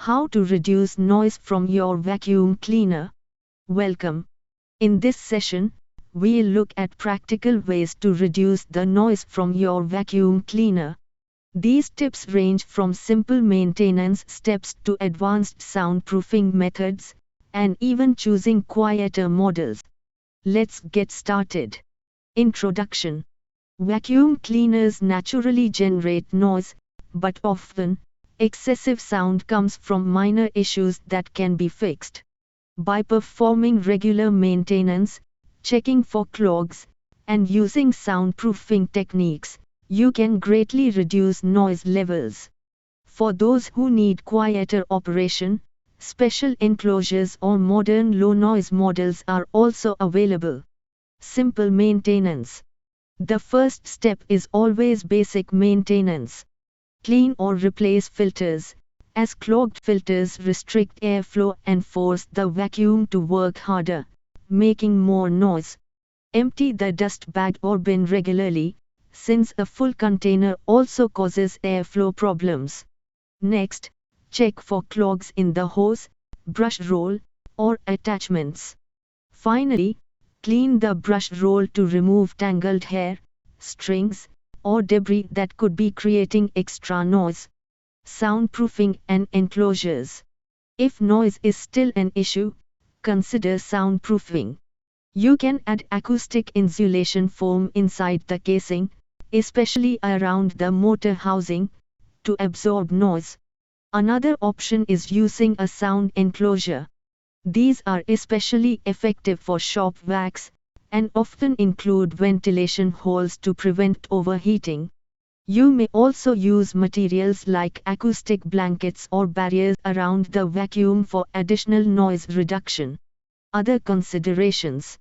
How to reduce noise from your vacuum cleaner. Welcome. In this session, we'll look at practical ways to reduce the noise from your vacuum cleaner. These tips range from simple maintenance steps to advanced soundproofing methods, and even choosing quieter models. Let's get started. Introduction. Vacuum cleaners naturally generate noise, but often, excessive sound comes from minor issues that can be fixed. By performing regular maintenance, checking for clogs, and using soundproofing techniques, you can greatly reduce noise levels. For those who need quieter operation, special enclosures or modern low-noise models are also available. Simple maintenance. The first step is always basic maintenance. Clean or replace filters, as clogged filters restrict airflow and force the vacuum to work harder, making more noise. Empty the dust bag or bin regularly, since a full container also causes airflow problems. Next, check for clogs in the hose, brush roll, or attachments. Finally, clean the brush roll to remove tangled hair, strings, or debris that could be creating extra noise. Soundproofing and enclosures. If noise is still an issue, consider soundproofing. You can add acoustic insulation foam inside the casing, especially around the motor housing, to absorb noise. Another option is using a sound enclosure. These are especially effective for shop vacs, and often include ventilation holes to prevent overheating. You may also use materials like acoustic blankets or barriers around the vacuum for additional noise reduction. Other considerations.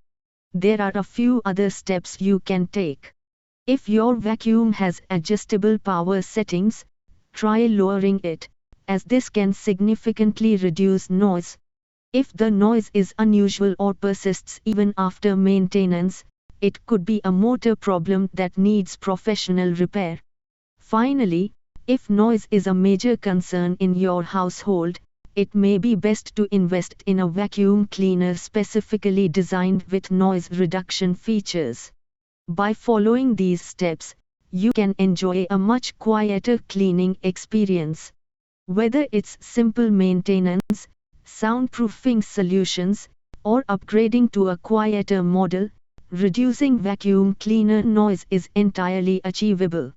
There are a few other steps you can take. If your vacuum has adjustable power settings, try lowering it, as this can significantly reduce noise. If the noise is unusual or persists even after maintenance, it could be a motor problem that needs professional repair. Finally, if noise is a major concern in your household, it may be best to invest in a vacuum cleaner specifically designed with noise reduction features. By following these steps, you can enjoy a much quieter cleaning experience. Whether it's simple maintenance, soundproofing solutions, or upgrading to a quieter model, reducing vacuum cleaner noise is entirely achievable.